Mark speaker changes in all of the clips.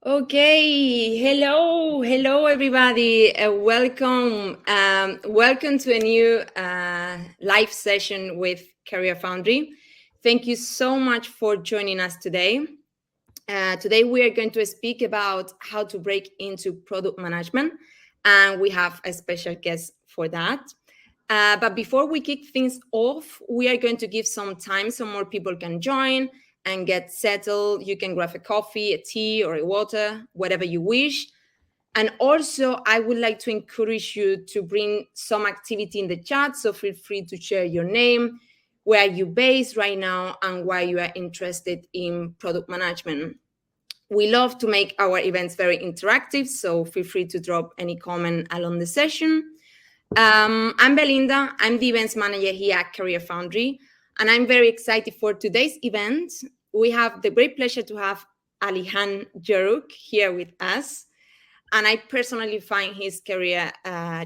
Speaker 1: Okay, hello everybody. Welcome to a new live session with CareerFoundry. Thank you so much for joining us today. Today we are going to speak about how to break into product management, and we have a special guest for that. But before we kick things off, we are going to give some time so more people can join and get settled. You can grab a coffee, a tea, or a water, whatever you wish. And also, I would like to encourage you to bring some activity in the chat. So feel free to share your name, where you're based right now, and why you are interested in product management. We love to make our events very interactive, so feel free to drop any comment along the session. I'm Belinda. I'm the events manager here at CareerFoundry, and I'm very excited for today's event. We have the great pleasure to have Alihan Yoruk here with us, and I personally find his career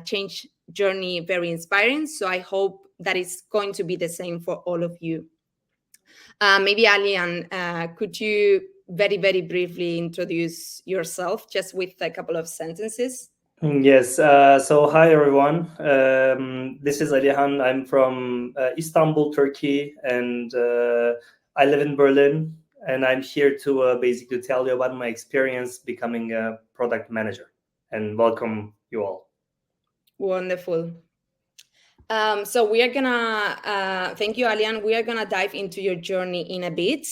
Speaker 1: change journey very inspiring, so I hope that it's going to be the same for all of you. Maybe Alihan, could you very, very briefly introduce yourself just with a couple of sentences?
Speaker 2: Yes. So hi everyone. This is Alihan. I'm from Istanbul, Turkey, and I live in Berlin. And I'm here to basically tell you about my experience becoming a product manager. And welcome you all.
Speaker 1: Wonderful. So we are gonna thank you, Alian. We are gonna dive into your journey in a bit.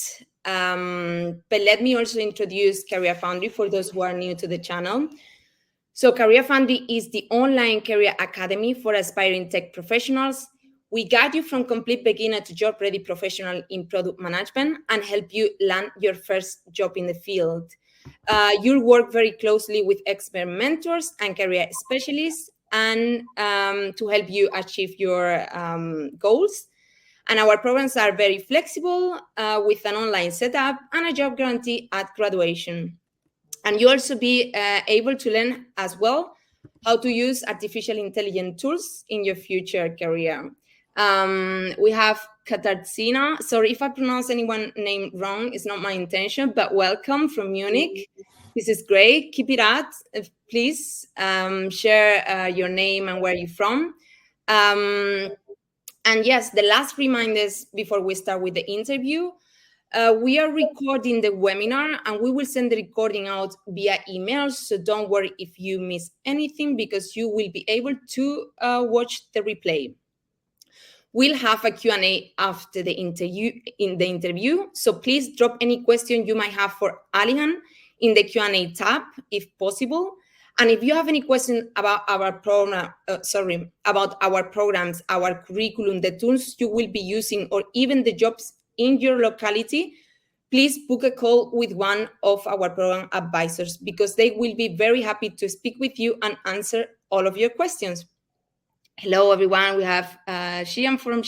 Speaker 1: But let me also introduce CareerFoundry for those who are new to the channel. So CareerFoundry is the online career academy for aspiring tech professionals. We guide you from complete beginner to job-ready professional in product management and help you land your first job in the field. You'll work very closely with expert mentors and career specialists and to help you achieve your goals. And our programs are very flexible with an online setup and a job guarantee at graduation. And you also be able to learn as well how to use artificial intelligence tools in your future career. We have Katarzyna. Sorry if I pronounce anyone's name wrong. It's not my intention, but welcome from Munich. This is great. Keep it up. Please share your name and where you're from. And yes, the last reminders before we start with the interview. We are recording the webinar and we will send the recording out via email. So don't worry if you miss anything because you will be able to watch the replay. We'll have a Q&A after the interview. So please drop any question you might have for Alihan in the Q&A tab, if possible. And if you have any question about our program, about our programs, our curriculum, the tools you will be using, or even the jobs in your locality, please book a call with one of our program advisors because they will be very happy to speak with you and answer all of your questions. Hello, everyone. We have Shian from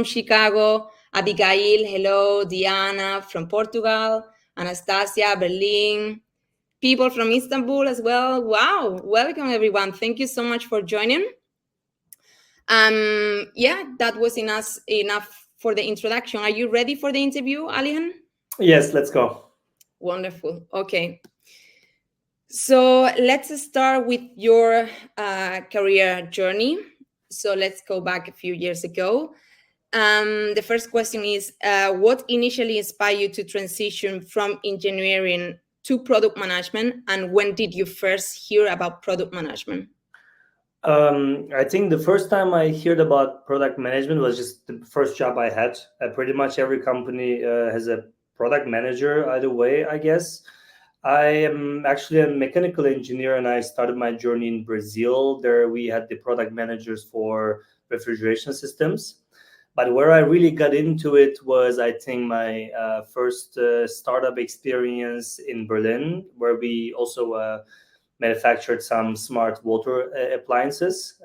Speaker 1: Chicago, Abigail, hello, Diana from Portugal, Anastasia, Berlin, people from Istanbul as well. Wow, welcome, everyone. Thank you so much for joining. That was enough for the introduction. Are you ready for the interview, Alihan?
Speaker 2: Yes, let's go.
Speaker 1: Wonderful. Okay. So let's start with your career journey. So let's go back a few years ago. The first question is, what initially inspired you to transition from engineering to product management, and when did you first hear about product management?
Speaker 2: I think the first time I heard about product management was just the first job I had. Pretty much every company has a product manager either way, I guess. I am actually a mechanical engineer and I started my journey in Brazil. There we had the product managers for refrigeration systems. But where I really got into it was, I think, my first startup experience in Berlin, where we also manufactured some smart water appliances.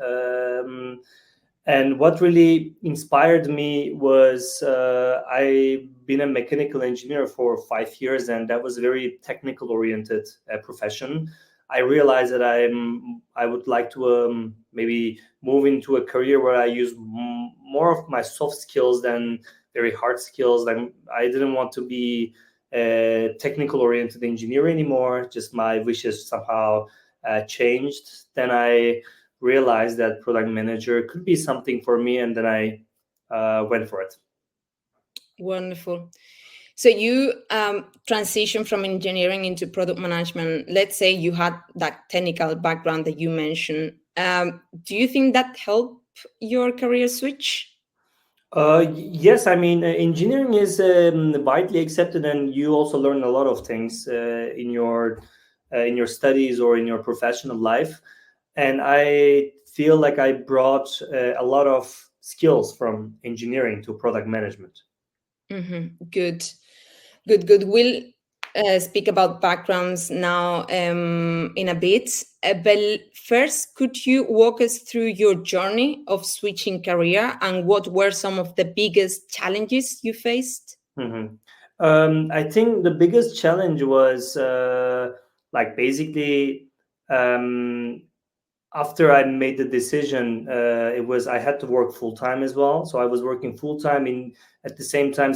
Speaker 2: And what really inspired me was I've been a mechanical engineer for 5 years, and that was a very technical oriented profession. I realized that I would like to maybe move into a career where I use more of my soft skills than very hard skills. I didn't want to be technical oriented engineer anymore. Just my wishes somehow changed. Then I realized that product manager could be something for me, and then I went for it.
Speaker 1: Wonderful. So you transition from engineering into product management. Let's say you had that technical background that you mentioned. Do you think that helped your career switch?
Speaker 2: Yes, I mean, engineering is widely accepted, and you also learn a lot of things in your studies or in your professional life. And I feel like I brought a lot of skills from engineering to product management.
Speaker 1: Good, good, good. We'll speak about backgrounds now in a bit. But first, could you walk us through your journey of switching career and what were some of the biggest challenges you faced?
Speaker 2: Mhm. I think the biggest challenge was like basically um, after I made the decision, it was I had to work full time as well. So I was working full time in at the same time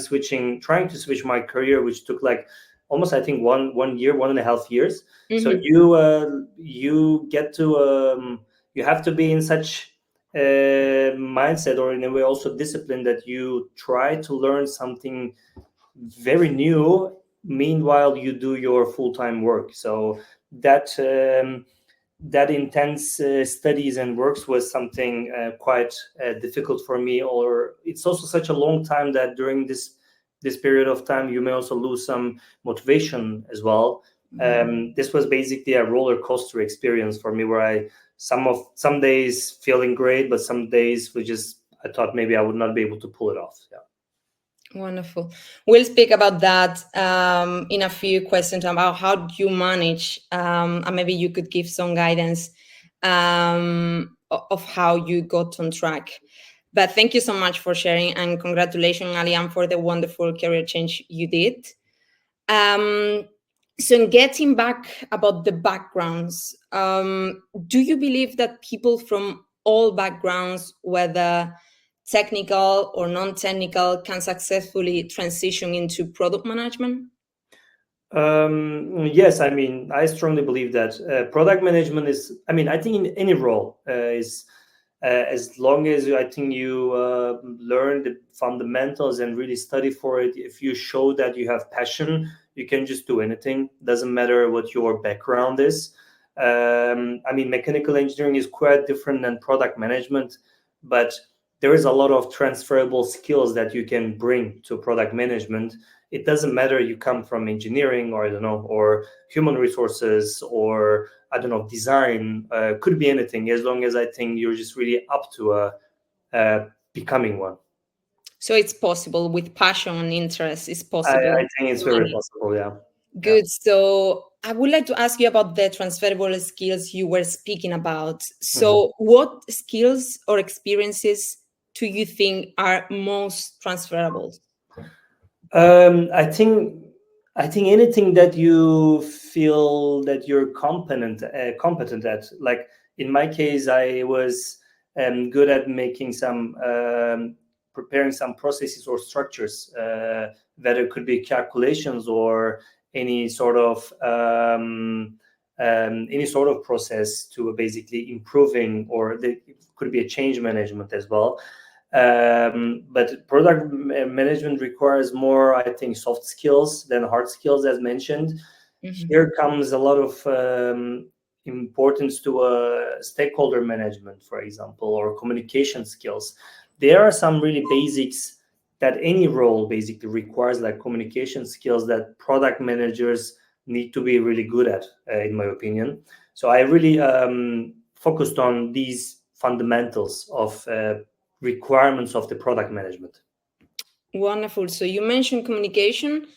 Speaker 2: trying to switch my career, which took like almost I think one year, 1.5 years. So
Speaker 1: Mhm.
Speaker 2: you get to you have to be in such mindset or in a way also discipline that you try to learn something very new. Meanwhile, you do your full time work. So that. That intense studies and works was something quite difficult for me, or it's also such a long time that during this period of time you may also lose some motivation as well. This was basically a roller coaster experience for me, where some days feeling great, but some days we just I thought maybe I would not be able to pull it off. Yeah.
Speaker 1: Wonderful. We'll speak about that in a few questions about how do you manage, and maybe you could give some guidance of how you got on track. But thank you so much for sharing, and congratulations, Alian, for the wonderful career change you did. Um, so, in getting back about the backgrounds, do you believe that people from all backgrounds, whether technical or non-technical, can successfully transition into product management?
Speaker 2: Yes, I mean, I strongly believe that product management is, I mean, I think in any role is as long as I think you learn the fundamentals and really study for it. If you show that you have passion, you can just do anything. Doesn't matter what your background is. I mean, mechanical engineering is quite different than product management, but there is a lot of transferable skills that you can bring to product management. It doesn't matter you come from engineering or I don't know, or human resources, or I don't know, design, could be anything, as long as I think you're just really up to becoming one.
Speaker 1: So it's possible with passion and interest. It's
Speaker 2: I
Speaker 1: possible.
Speaker 2: think it's very possible. Yeah. Yeah.
Speaker 1: Good. So I would like to ask you about the transferable skills you were speaking about.
Speaker 2: Mhm.
Speaker 1: So, what skills or experiences do you think are most transferable?
Speaker 2: I think anything that you feel that you're competent at. Like in my case, I was good at making some preparing some processes or structures, whether it could be calculations or any sort of any sort of process to basically improving, or it could be a change management as well. But product management requires more, I think, soft skills than hard skills, as mentioned.
Speaker 1: Mhm.
Speaker 2: Here comes a lot of importance to stakeholder management, for example, or communication skills. There are some really basics that any role basically requires, like communication skills, that product managers need to be really good at, in my opinion. So I really focused on these fundamentals of requirements of the product management.
Speaker 1: Wonderful. So, you mentioned communication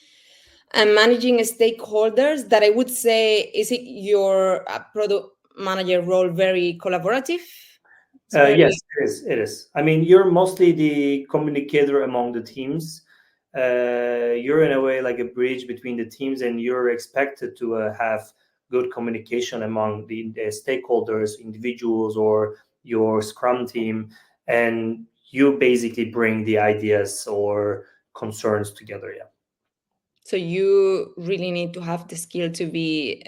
Speaker 1: and managing stakeholders. That I would say, is it your product manager role very collaborative? It's
Speaker 2: Yes,
Speaker 1: very.
Speaker 2: it is. It is. I mean, you're mostly the communicator among the teams. You're in a way like a bridge between the teams, and you're expected to have good communication among the stakeholders, individuals, or your Scrum team, and you basically bring the ideas or concerns together. Yeah.
Speaker 1: So you really need to have the skill to be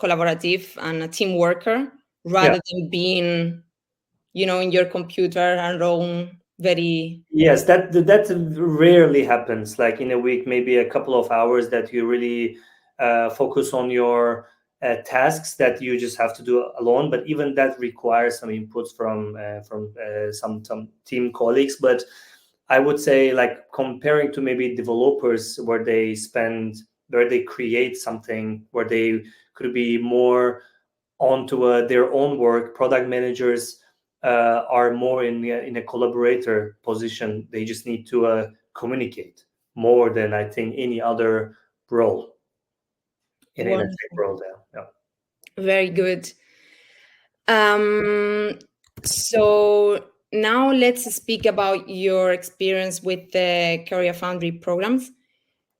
Speaker 1: collaborative and a team worker rather than being, in your computer and own very.
Speaker 2: Yes, that rarely happens. Like in a week, maybe a couple of hours that you really focus on your tasks that you just have to do alone. But even that requires some inputs from some team colleagues. But I would say, like comparing to maybe developers, where they create something, where they could be more onto their own work. Product managers are more in a collaborator position. They just need to communicate more than I think any other role in a tech
Speaker 1: Wonderful.
Speaker 2: world. Yeah.
Speaker 1: Very good. So now let's speak about your experience with the CareerFoundry programs.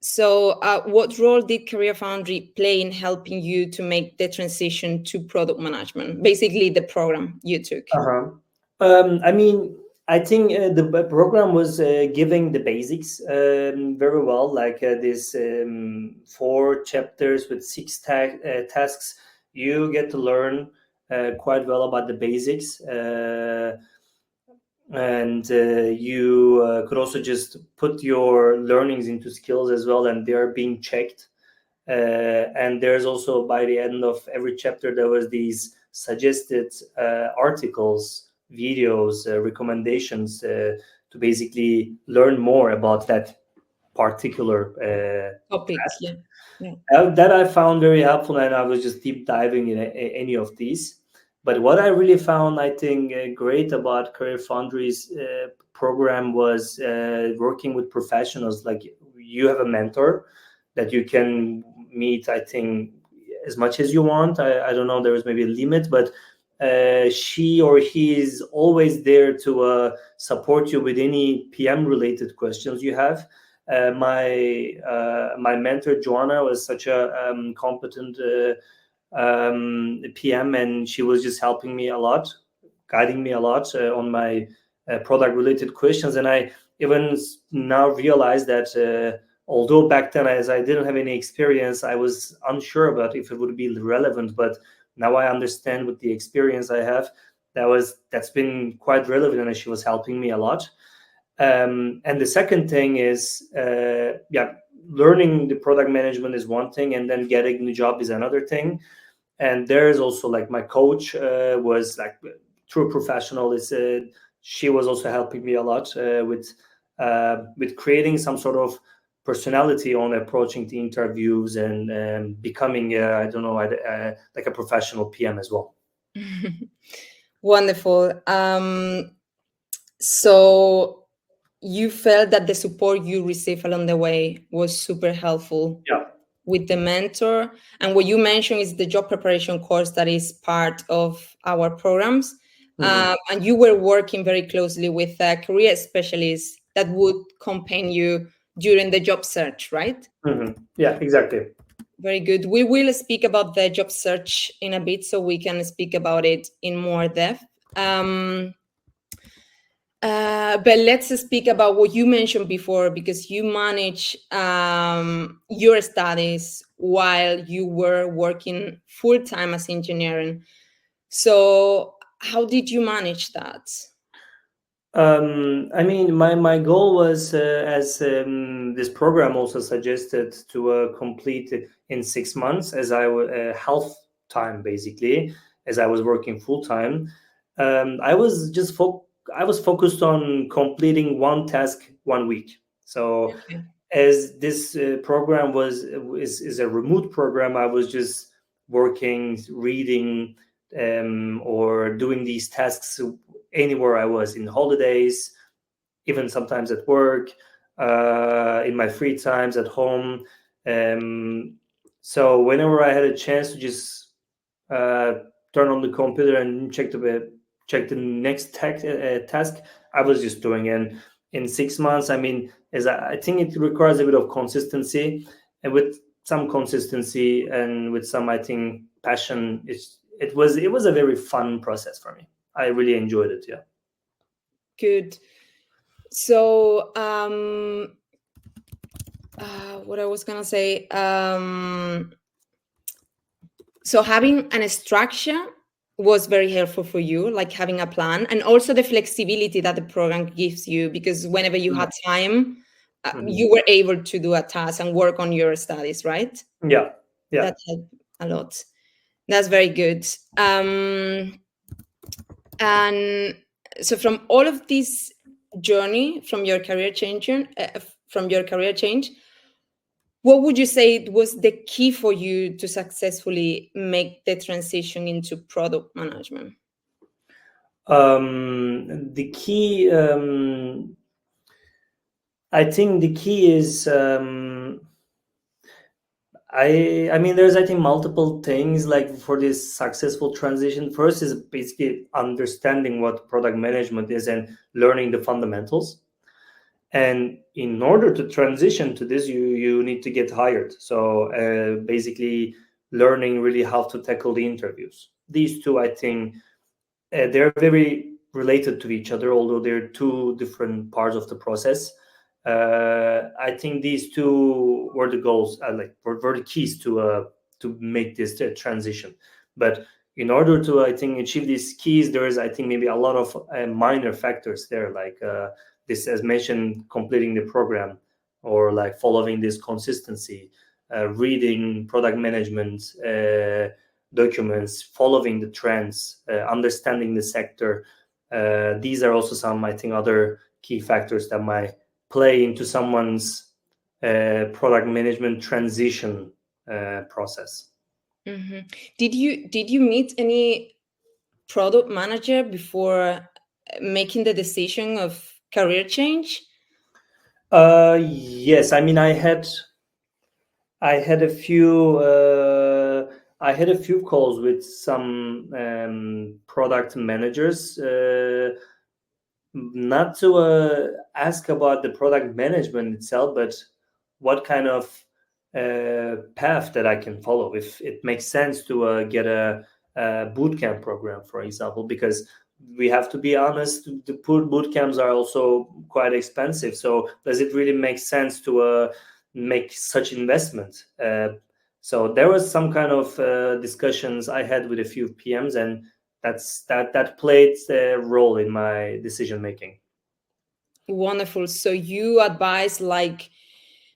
Speaker 1: So what role did CareerFoundry play in helping you to make the transition to product management? Basically, the program you took.
Speaker 2: Uh-huh. I mean, I think the program was giving the basics very well, like this 4 chapters with 6 tasks. You get to learn quite well about the basics, and you could also just put your learnings into skills as well, and they are being checked. And there's also, by the end of every chapter, there was these suggested articles, videos, recommendations to basically learn more about that particular
Speaker 1: Topic,
Speaker 2: task.
Speaker 1: yeah.
Speaker 2: That I found very helpful, and I was just deep diving in any of these. But what I really found, I think, great about CareerFoundry's program was working with professionals. Like you have a mentor that you can meet, I think, as much as you want. I don't know, there is maybe a limit, but she or he is always there to support you with any PM related questions you have. My mentor Joanna was such a competent PM, and she was just helping me a lot, guiding me a lot on my product related questions. And I even now realize that although back then, as I didn't have any experience, I was unsure about if it would be relevant. But now I understand with the experience I have, that's been quite relevant, and she was helping me a lot. And the second thing is, learning the product management is one thing, and then getting the job is another thing. And there is also, like, my coach was like true professional. She was also helping me a lot with creating some sort of personality on approaching the interviews and becoming I don't know like a professional PM as well.
Speaker 1: Wonderful. So you felt that the support you received along the way was super helpful.
Speaker 2: Yeah.
Speaker 1: With the mentor, and what you mentioned is the job preparation course that is part of our programs. And you were working very closely with a career specialist that would accompany you during the job search, right?
Speaker 2: Yeah, exactly.
Speaker 1: Very good. We will speak about the job search in a bit, so we can speak about it in more depth. But let's speak about what you mentioned before, because you manage your studies while you were working full-time as engineering. So how did you manage that?
Speaker 2: I mean, my goal was, as this program also suggested, to complete it in 6 months, as I was half time basically, as I was working full time. I was just I was focused on completing one task 1 week. So
Speaker 1: Okay.
Speaker 2: as this program is a remote program, I was just working, reading, or doing these tasks anywhere I was, in holidays, even sometimes at work, in my free times at home. So whenever I had a chance to just turn on the computer and check the next task, I was just doing it. In 6 months, I mean, as I think it requires a bit of consistency, and with some consistency and with some, I think, passion, it was a very fun process for me. I really enjoyed it. Yeah.
Speaker 1: Good. So what I was gonna say. So having an structure was very helpful for you, like having a plan, and also the flexibility that the program gives you, because whenever you had time,
Speaker 2: Mhm.
Speaker 1: you were able to do a task and work on your studies, right?
Speaker 2: Yeah, yeah.
Speaker 1: That helped a lot. That's very good. And so from all of this journey, from your career change, what would you say was the key for you to successfully make the transition into product management?
Speaker 2: The key, I think the key is, I mean, there's, I think, multiple things like for this successful transition. First is basically understanding what product management is and learning the fundamentals. And in order to transition to this, you need to get hired. So basically learning really how to tackle the interviews. These two, I think, they're very related to each other, although they're two different parts of the process. I think these two were the goals, were the keys to make this transition. But in order to, I think, achieve these keys, there is, I think, maybe a lot of minor factors there, like this, as mentioned, completing the program, or like following this consistency, reading product management documents, following the trends, understanding the sector. These are also some, I think, other key factors that might play into someone's product management transition process.
Speaker 1: Mm-hmm. Did you meet any product manager before making the decision of career change?
Speaker 2: Yes, I mean, I had a few I had a few calls with some product managers, not to ask about the product management itself, but what kind of path that I can follow. If it makes sense to get a boot camp program, for example, because we have to be honest, the boot camps are also quite expensive. So does it really make sense to make such investment? So there was some kind of discussions I had with a few PMs, and that played a role in my decision making.
Speaker 1: Wonderful. So you advise, like,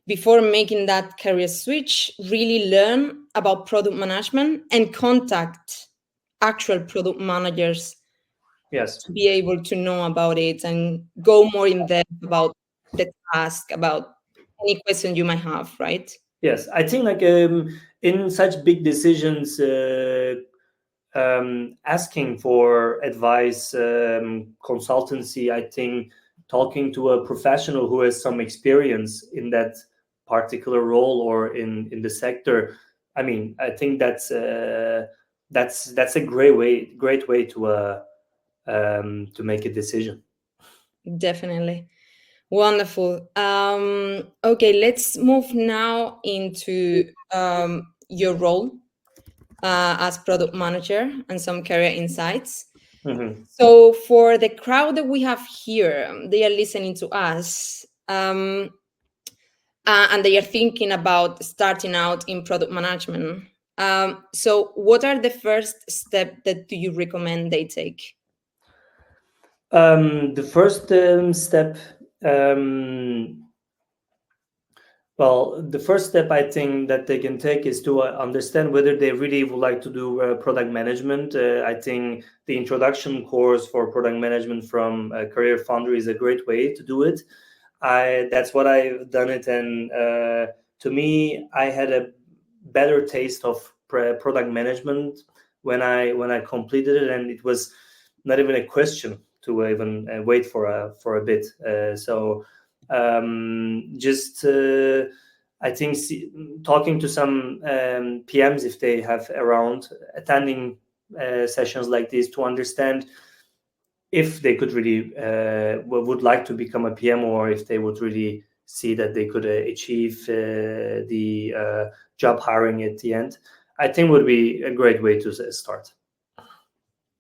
Speaker 1: before making that career switch, really learn about product management and contact actual product managers
Speaker 2: Yes.
Speaker 1: to be able to know about it and go more in depth about the task, about any question you might have, right?
Speaker 2: Yes, I think like in such big decisions, asking for advice, consultancy, I think talking to a professional who has some experience in that particular role or in the sector. I mean, I think that's a great way to make a decision.
Speaker 1: Definitely. Wonderful. Okay, let's move now into your role as product manager and some career insights.
Speaker 2: Mhm.
Speaker 1: So, for the crowd that we have here, they are listening to us, and they are thinking about starting out in product management. So, what are the first steps that do you recommend they take?
Speaker 2: The first step, um, well, the first step I think that they can take is to understand whether they really would like to do product management. I think the introduction course for product management from CareerFoundry is a great way to do it. That's what I've done it, and to me, I had a better taste of product management when I completed it, and it was not even a question to even wait for a bit. So just I think talking to some PMs if they have around, attending sessions like this to understand if they could really would like to become a PM, or if they would really see that they could achieve the job hiring at the end, I think would be a great way to start.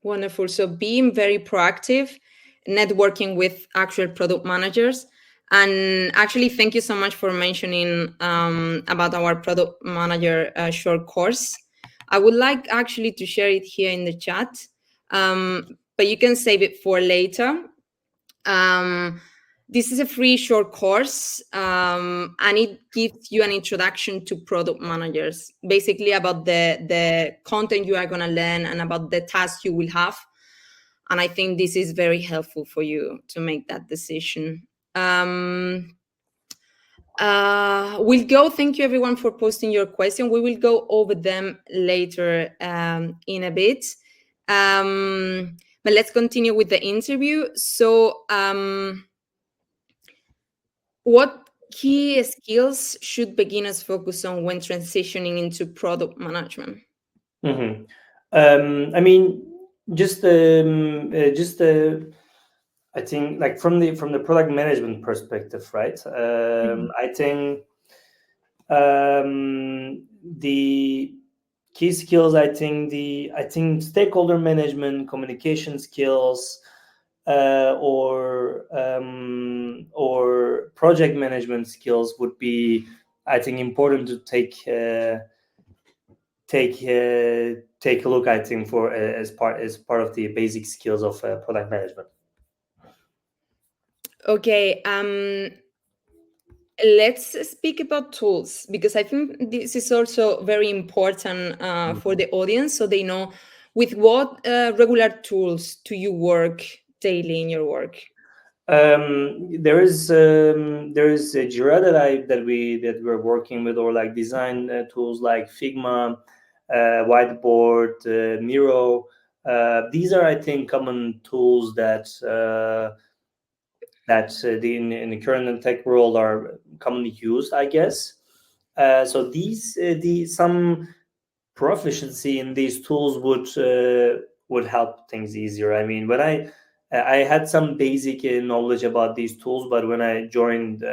Speaker 1: Wonderful. So, being very proactive, networking with actual product managers, And actually, thank you so much for mentioning about our product manager short course. I would like actually to share it here in the chat, but you can save it for later. This is a free short course, and it gives you an introduction to product managers, basically about the content you are going to learn and about the tasks you will have. And I think this is very helpful for you to make that decision. We'll go. Thank you everyone for posting your question. We will go over them later in a bit. But let's continue with the interview. So, what key skills should beginners focus on when transitioning into product management?
Speaker 2: Mm-hmm. I mean, just I think like from the product management perspective, right? I think the key skills. I think stakeholder management, communication skills, or project management skills would be, I think, important to take a look, I think, for as part of the basic skills of product management.
Speaker 1: Okay. Let's speak about tools, because I think this is also very important for the audience, so they know with what regular tools do you work daily in your work.
Speaker 2: There is Jira that we're working with, or like design tools like Figma, Whiteboard, Miro. These are, I think, common tools that in the current tech world are commonly used, I guess. So some proficiency in these tools would help things easier. I mean, when I had some basic knowledge about these tools, but when I joined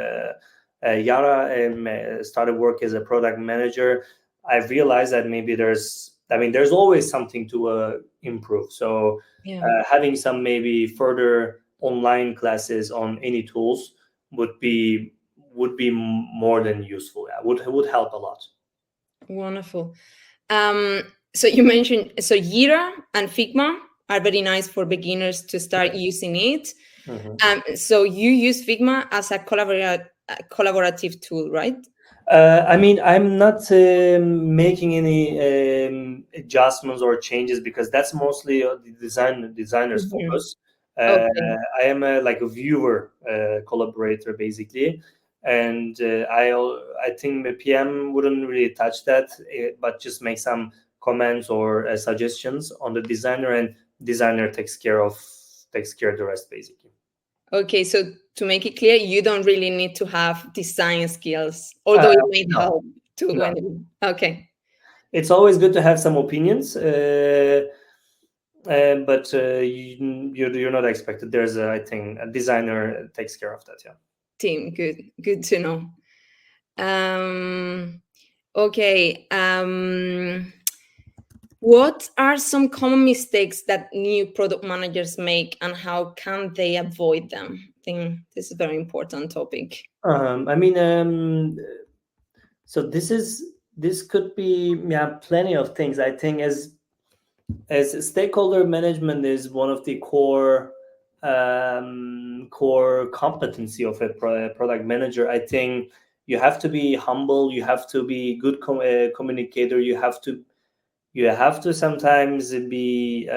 Speaker 2: Yara and started work as a product manager, I realized that maybe there's always something to improve. So having some maybe further online classes on any tools would be more than useful. Yeah, would help a lot.
Speaker 1: Wonderful. So you mentioned, so Jira and Figma are very nice for beginners to start using it. So you use Figma as a collaborative tool, right?
Speaker 2: I mean, I'm not making any adjustments or changes, because that's mostly the designer's focus.
Speaker 1: Okay.
Speaker 2: I am like a viewer collaborator, basically, and I think the PM wouldn't really touch that, but just make some comments or suggestions on the designer, and designer takes care of the rest, basically.
Speaker 1: Okay, so to make it clear, you don't really need to have design skills, although it may
Speaker 2: No,
Speaker 1: help to
Speaker 2: no.
Speaker 1: Okay.
Speaker 2: It's always good to have some opinions, but you're not expected. There's I think a designer takes care of that. Yeah.
Speaker 1: Team, good to know. Okay. What are some common mistakes that new product managers make, and how can they avoid them? I think this is a very important topic.
Speaker 2: I mean, so this could be, yeah, plenty of things. I think as stakeholder management is one of the core competency of a product manager. I think you have to be humble. You have to be good communicator. You have to sometimes be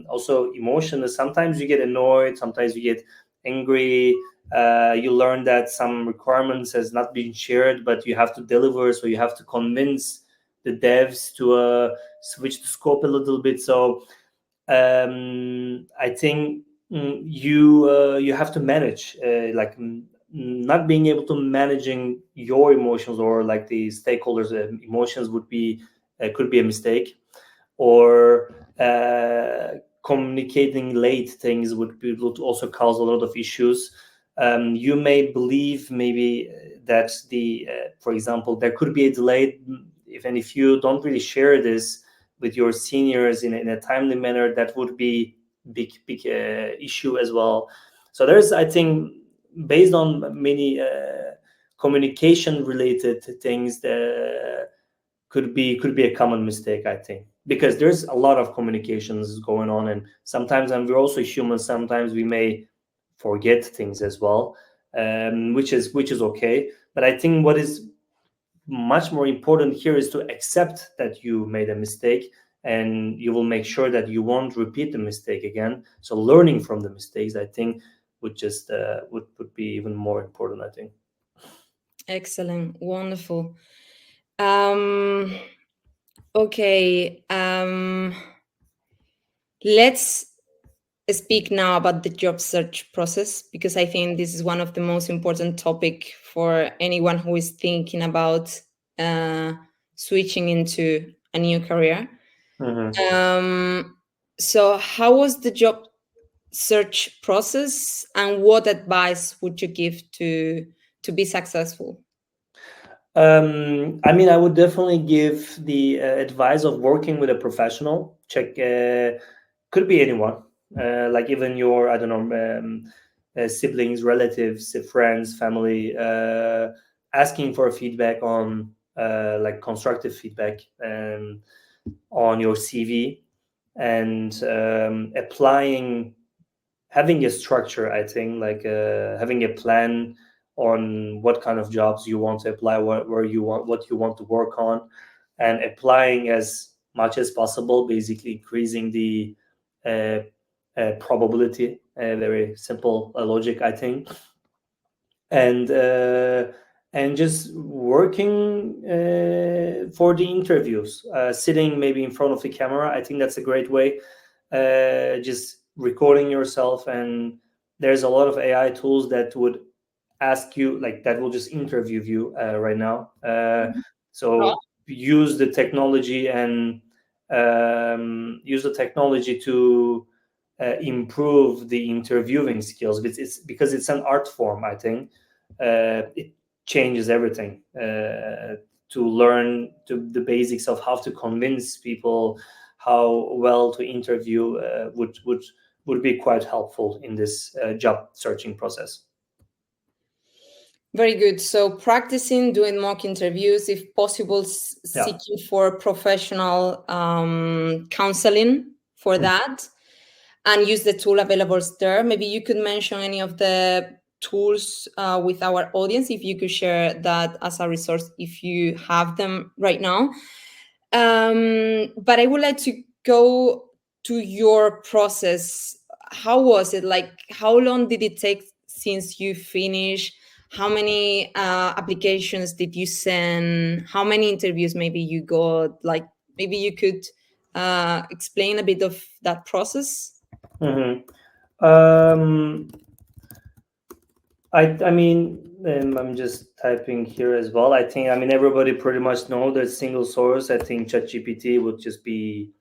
Speaker 2: also emotional. Sometimes you get annoyed. Sometimes you get angry. You learn that some requirements has not been shared, but you have to deliver. So you have to convince the devs to switch the scope a little bit. So I think you have to manage not being able to managing your emotions, or like the stakeholders' emotions could be a mistake, or communicating late things would also cause a lot of issues. You may believe maybe that for example, there could be a delay if you don't really share this with your seniors in a timely manner. That would be big issue as well. So there's, I think, based on many communication related things that could be a common mistake, I think, because there's a lot of communications going on, and sometimes, and we're also human, sometimes we may forget things as well, which is okay. But I think what is much more important here is to accept that you made a mistake, and you will make sure that you won't repeat the mistake again. So learning from the mistakes, I think, would just would be even more important, I think.
Speaker 1: Excellent. Wonderful. Okay. Let's speak now about the job search process, because I think this is one of the most important topic for anyone who is thinking about switching into a new career. So how was the job search process, and what advice would you give to be successful?
Speaker 2: I mean, I would definitely give the advice of working with a professional. Check, could be anyone, like even your, I don't know, siblings, relatives, friends, family, asking for feedback on, like constructive feedback, on your CV, and applying, having a structure, I think, like having a plan on what kind of jobs you want to apply, where you want, what you want to work on, and applying as much as possible, basically increasing the uh, probability. Very simple logic, I think. And just working for the interviews, sitting maybe in front of the camera. I think that's a great way. Just recording yourself, and there's a lot of AI tools that would ask you, like, that will just interview you right now. So use the technology, and use the technology to improve the interviewing skills. It's because it's an art form, I think. It changes everything, to learn the basics of how to convince people, how well to interview, would be quite helpful in this job searching process.
Speaker 1: Very good. So practicing doing mock interviews, if possible, seeking for professional counseling for that, and use the tool available there. Maybe you could mention any of the tools with our audience, if you could share that as a resource, if you have them right now. But I would like to go to your process. How was it? Like, how long did it take since you finished? How many applications did you send? How many interviews maybe you got? Like, maybe you could explain a bit of that process.
Speaker 2: Um, I mean, I'm just typing here as well. I think, I mean, everybody pretty much know that single source. I think ChatGPT would just be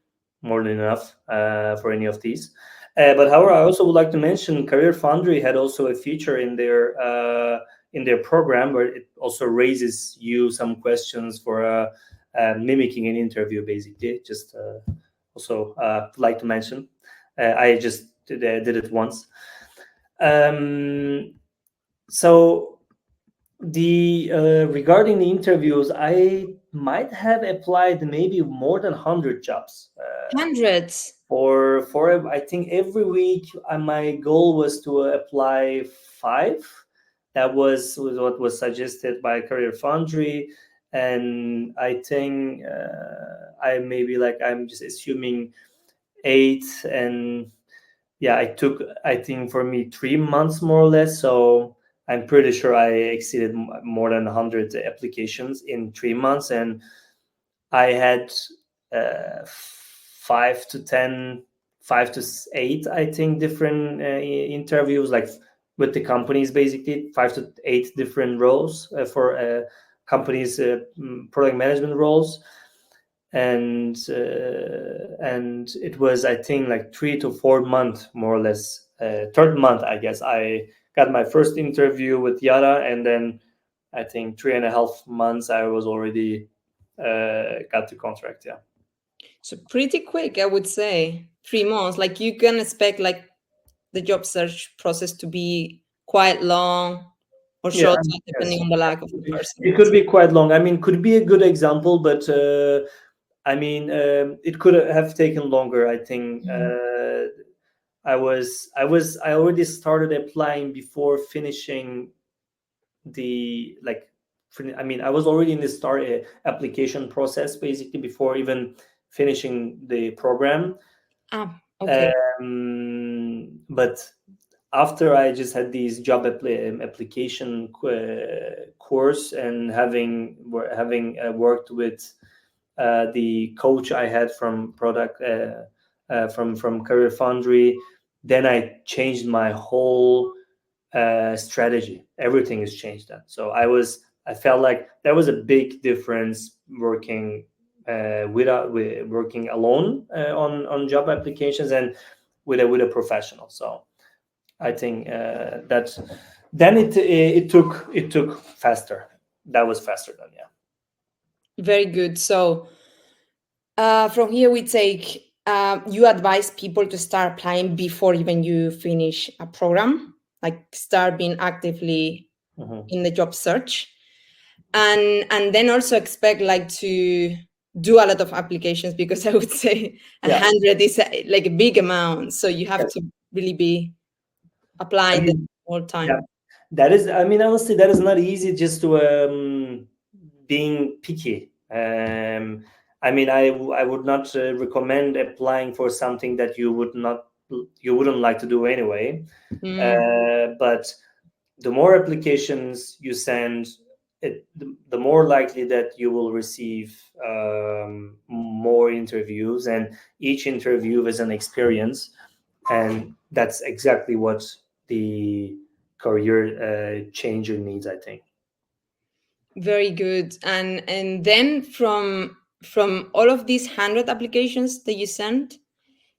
Speaker 2: more than enough for any of these. But however, I also would like to mention CareerFoundry had also a feature in their program where it also raises you some questions for mimicking an interview, basically. Just also like to mention, I just did it once. So the regarding the interviews, I might have applied maybe more than 100 jobs.
Speaker 1: Hundreds.
Speaker 2: For I think every week, my goal was to apply 5. That was what was suggested by CareerFoundry, and I think I maybe, like, I'm just assuming 8, and yeah, I took, I think, for me 3 months more or less. So I'm pretty sure I exceeded more than 100 applications in 3 months, and I had 5 to 10, 5 to 8, I think, different interviews, like with the companies, basically 5 to 8 different roles for companies, product management roles. And it was, I think, like 3 to 4 months more or less. Third month, I guess, I got my first interview with Yara, and then I think 3.5 months I was already got the contract. Yeah.
Speaker 1: So pretty quick, I would say. 3 months. Like, you can expect like the job search process to be quite long or
Speaker 2: Yeah,
Speaker 1: short,
Speaker 2: yes,
Speaker 1: depending on the lack of the person.
Speaker 2: it could be quite long. I mean, could be a good example, but I mean, it could have taken longer. I think
Speaker 1: Mhm.
Speaker 2: I already started applying before finishing the like. I mean, I was already in the start application process basically before even finishing the program.
Speaker 1: Okay.
Speaker 2: But after I just had these job application course and having worked with the coach I had from product from CareerFoundry, then I changed my whole strategy. Everything has changed then. So I felt like there was a big difference working working alone on job applications and with a professional. So I think that then it took faster. That was faster than, yeah.
Speaker 1: Very good. So from here, we take you advise people to start applying before even you finish a program, like start being actively
Speaker 2: Mhm.
Speaker 1: in the job search, and then also expect like to do a lot of applications, because I would say a
Speaker 2: Yeah.
Speaker 1: hundred is like a big amount. So you have
Speaker 2: Yes.
Speaker 1: to really be
Speaker 2: I
Speaker 1: applying the
Speaker 2: mean,
Speaker 1: whole
Speaker 2: yeah,
Speaker 1: time.
Speaker 2: that is. I mean, honestly, that is not easy. Just to being picky. I mean, I would not recommend applying for something that you wouldn't like to do anyway.
Speaker 1: Mm,
Speaker 2: But the more applications you send, the more likely that you will receive more interviews, and each interview is an experience, and that's exactly what the career changer needs, I think.
Speaker 1: very good. And then from all of these 100 applications that you sent,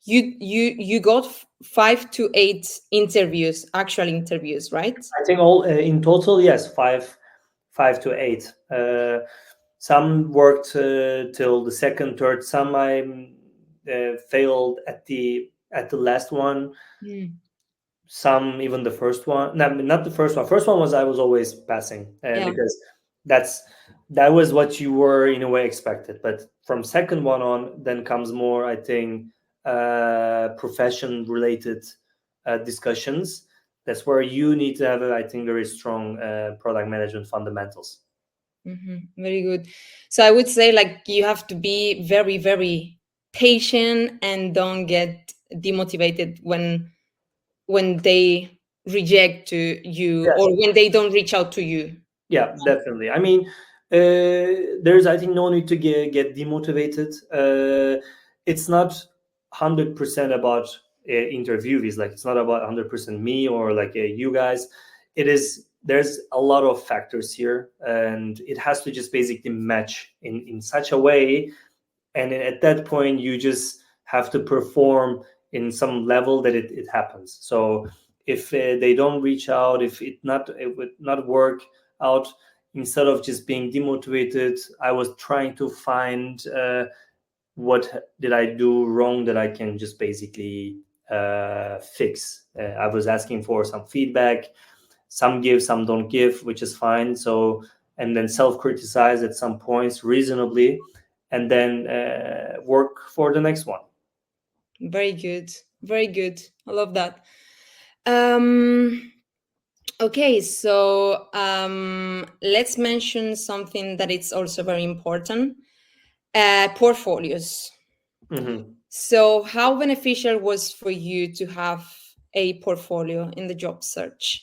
Speaker 1: you got 5 to 8 interviews, actual interviews, right?
Speaker 2: I think all in total, yes, five to eight. Some worked till the second, third. Some I failed at the last one.
Speaker 1: Mm,
Speaker 2: Some even the first one. No, not the first one. First one was I was always passing
Speaker 1: yeah.
Speaker 2: because that's that was what you were in a way expected. But from second one on, then comes more, I think, profession related discussions. That's where you need to have, I think, very strong product management fundamentals.
Speaker 1: Very good. So I would say like you have to be very, very patient and don't get demotivated when they reject to you or when they don't reach out to you.
Speaker 2: Yeah, definitely. I mean, there's, I think, no need to get demotivated. It's not 100% about interviewees. Like, it's not about 100% me or like you guys. It is. There's a lot of factors here, and it has to just basically match in such a way, and at that point you just have to perform in some level that it happens. So if they don't reach out, if it would not work out, instead of just being demotivated, I was trying to find what did I do wrong that I can just basically fix. I was asking for some feedback. Some give, some don't give, which is fine. So, and then self-criticize at some points reasonably, and then work for the next one.
Speaker 1: Very good. Very good. I love that. Um, okay, so let's mention something that it's also very important. Portfolios.
Speaker 2: Mhm.
Speaker 1: So, how beneficial was for you to have a portfolio in the job search?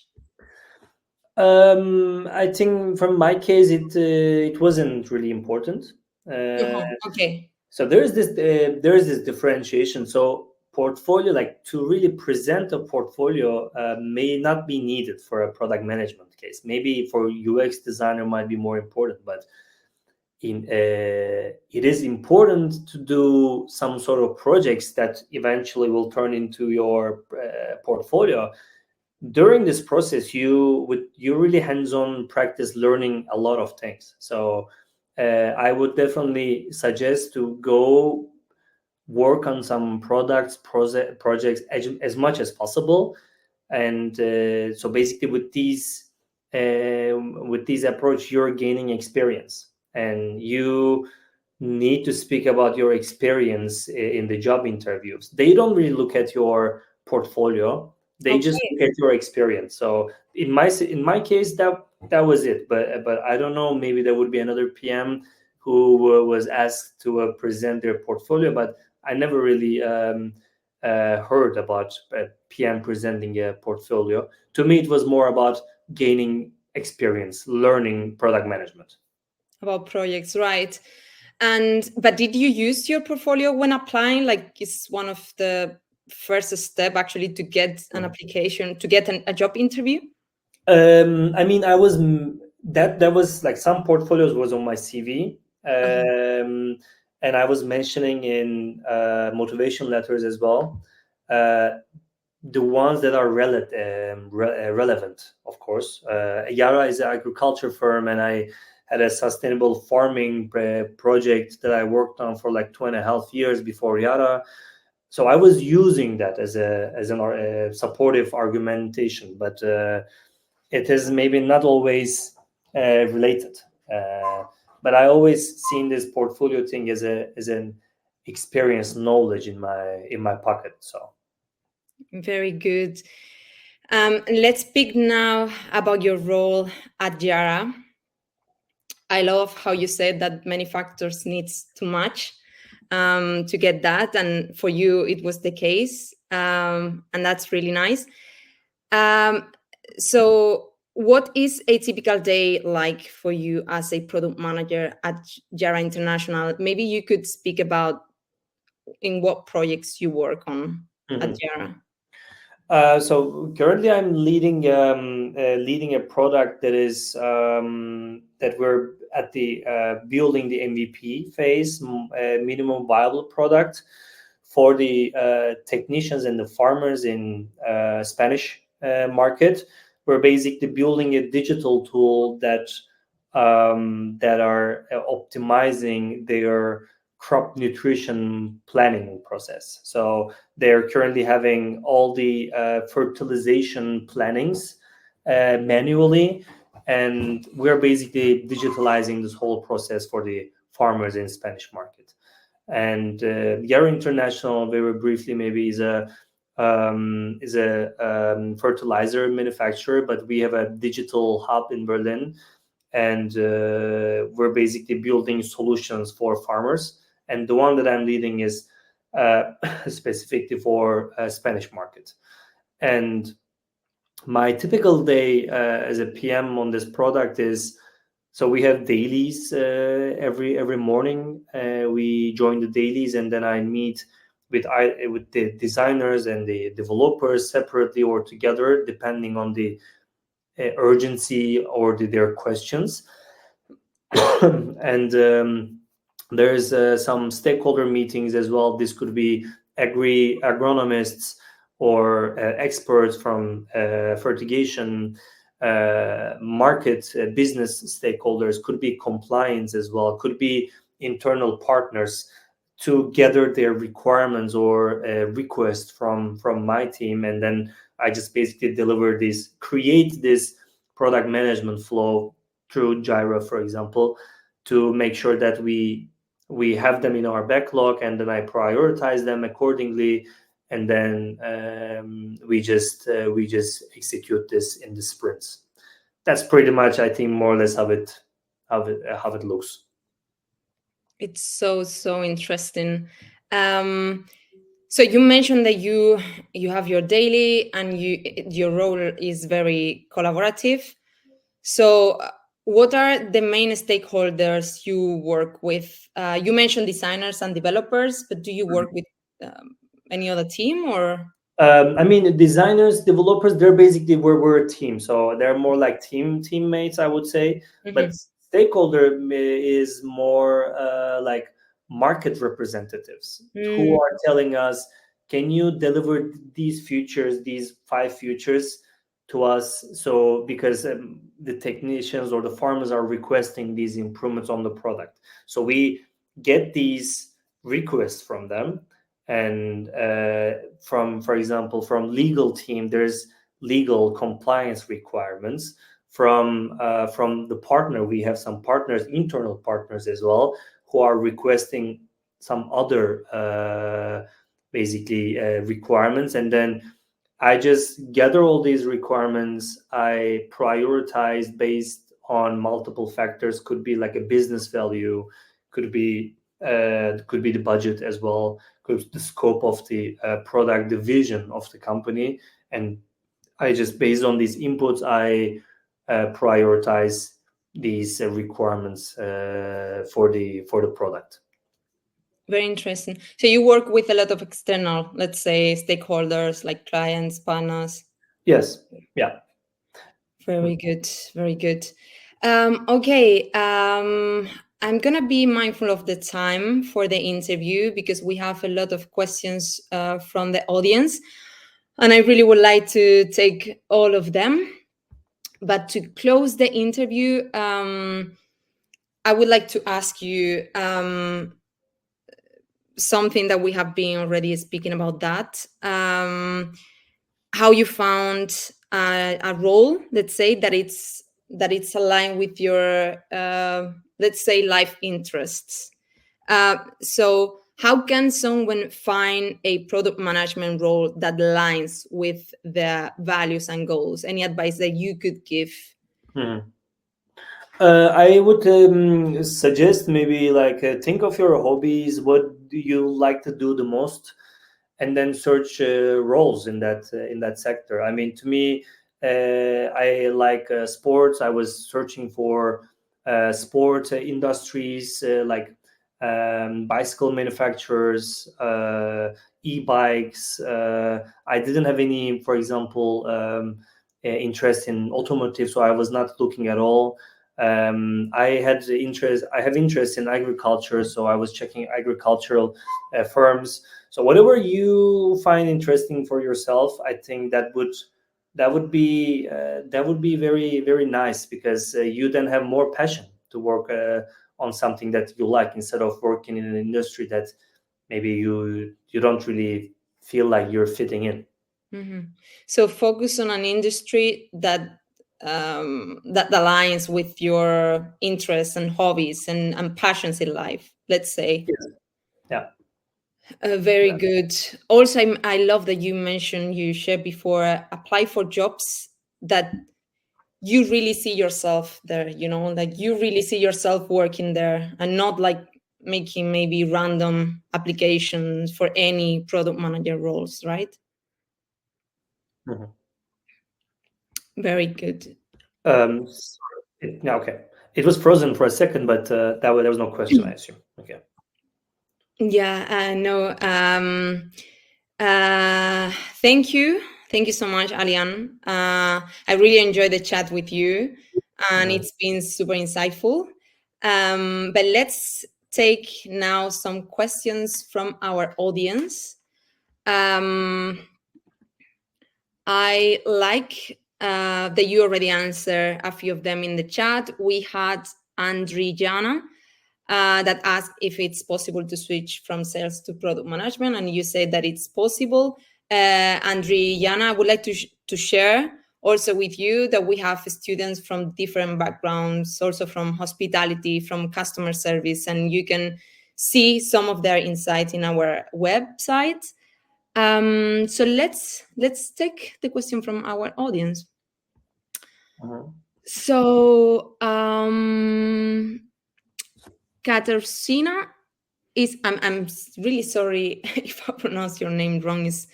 Speaker 2: I think from my case, it wasn't really important. Uh,
Speaker 1: Uh-huh. Okay.
Speaker 2: so there is this differentiation. So portfolio, like to really present a portfolio, may not be needed for a product management case. Maybe for UX designer might be more important, but it is important to do some sort of projects that eventually will turn into your portfolio. During this process, you really hands-on practice learning a lot of things. So I would definitely suggest to go work on some projects as much as possible, And so basically with these approach, you're gaining experience, and you need to speak about your experience in the job interviews. They don't really look at your portfolio, they just
Speaker 1: Okay.
Speaker 2: look at your experience. So in my case, that was it. But I don't know, maybe there would be another PM who was asked to present their portfolio, but I never really heard about PM presenting a portfolio. To me, it was more about gaining experience, learning product management.
Speaker 1: About projects, right? And but did you use your portfolio when applying? Like, it's one of the first step actually to get an application, to get a job interview.
Speaker 2: I mean, that was like some portfolios was on my CV,
Speaker 1: Uh-huh.
Speaker 2: and I was mentioning in motivation letters as well. Uh, the ones that are relevant, of course. Yara is an agriculture firm, and I had a sustainable farming project that I worked on for like 2.5 years before Yara. So I was using that as a supportive argumentation, but it is maybe not always related. Uh, but I always seen this portfolio thing as an experience knowledge in my pocket. So.
Speaker 1: Very good. Let's speak now about your role at Yara. I love how you said that many factors needs to match to get that, and for you it was the case, and that's really nice. Um, so, what is a typical day like for you as a product manager at Yara International? Maybe you could speak about in what projects you work on at
Speaker 2: Mhm.
Speaker 1: Yara.
Speaker 2: So currently, I'm leading a product that we're at the building the MVP phase, minimum viable product for the technicians and the farmers in Spanish market. We're basically building a digital tool that are optimizing their crop nutrition planning process. So they're currently having all the fertilization plannings manually, and we're basically digitalizing this whole process for the farmers in Spanish market. And Yara International, very briefly, maybe is a fertilizer manufacturer, but we have a digital hub in Berlin, and we're basically building solutions for farmers. And the one that I'm leading is specifically for Spanish market. And my typical day as a PM on this product is, so we have dailies every morning. We join the dailies, and then I meet with the designers and the developers separately or together, depending on the urgency or their questions. And there's some stakeholder meetings as well. This could be agronomists or experts from fertigation, market, business stakeholders, could be compliance as well, could be internal partners to gather their requirements or requests from my team. And then I just basically create this product management flow through Jira, for example, to make sure that we have them in our backlog, and then I prioritize them accordingly, and then we just execute this in the sprints. That's pretty much, I think, more or less how it looks.
Speaker 1: It's so interesting. Um, so you mentioned that you have your daily, and your role is very collaborative. So, what are the main stakeholders you work with? You mentioned designers and developers, but do you work with any other team or?
Speaker 2: I mean, designers, developers, they're basically we're a team, so they're more like teammates, I would say. But
Speaker 1: Mhm.
Speaker 2: stakeholder is more like market representatives who
Speaker 1: Mm,
Speaker 2: are telling us, can you deliver these features, these 5 features to us? So because the technicians or the farmers are requesting these improvements on the product, so we get these requests from them. And for example, from legal team, there's legal compliance requirements from the partner. We have some partners, internal partners as well, who are requesting some other basically requirements, and then I just gather all these requirements. I prioritize based on multiple factors. Could be like a business value, could be the budget as well, could be the scope of the product, the vision of the company, and I just based on these inputs, I prioritize these requirements for the product.
Speaker 1: Very interesting. So you work with a lot of external, let's say, stakeholders like clients, partners.
Speaker 2: Yes. Yeah.
Speaker 1: Very good. Very good. Okay. I'm going to be mindful of the time for the interview because we have a lot of questions from the audience. And I really would like to take all of them. But to close the interview, I would like to ask you something that we have been already speaking about, that how you found a role, let's say, that it's aligned with your let's say life interests. So how can someone find a product management role that aligns with their values and goals? Any advice that you could give?
Speaker 2: Mhm. I would suggest maybe like think of your hobbies. What do you like to do the most, and then search roles in that sector. I mean, to me, I like sports. I was searching for sport industries like bicycle manufacturers, e-bikes. I didn't have any, for example, interest in automotive, so I was not looking at all. I have interest in agriculture, so I was checking agricultural firms. So whatever you find interesting for yourself, I think that would be very, very nice, because you then have more passion to work on something that you like, instead of working in an industry that maybe you don't really feel like you're fitting in.
Speaker 1: Mm-hmm. So focus on an industry that that aligns with your interests and hobbies and passions in life, let's say.
Speaker 2: Yes. Yeah.
Speaker 1: Very good. Also, I love that you mentioned, you shared before, apply for jobs that you really see yourself there, like you really see yourself working there, and not like making maybe random applications for any product manager roles, right?
Speaker 2: Mhm.
Speaker 1: Very good.
Speaker 2: Yeah, okay. It was frozen for a second, but there was no question, I assume. Okay.
Speaker 1: Yeah, no. Thank you. Thank you so much, Alian. I really enjoyed the chat with you, and
Speaker 2: Mhm.
Speaker 1: it's been super insightful. But let's take now some questions from our audience. I like that you already answered a few of them in the chat. We had Andriana that asked if it's possible to switch from sales to product management, and you said that it's possible. Andriana, I would like to share also with you that we have students from different backgrounds, also from hospitality, from customer service, and you can see some of their insights in our website. So let's take the question from our audience.
Speaker 2: Mhm.
Speaker 1: So Katarzyna is, I'm really sorry if I pronounce your name wrong. Is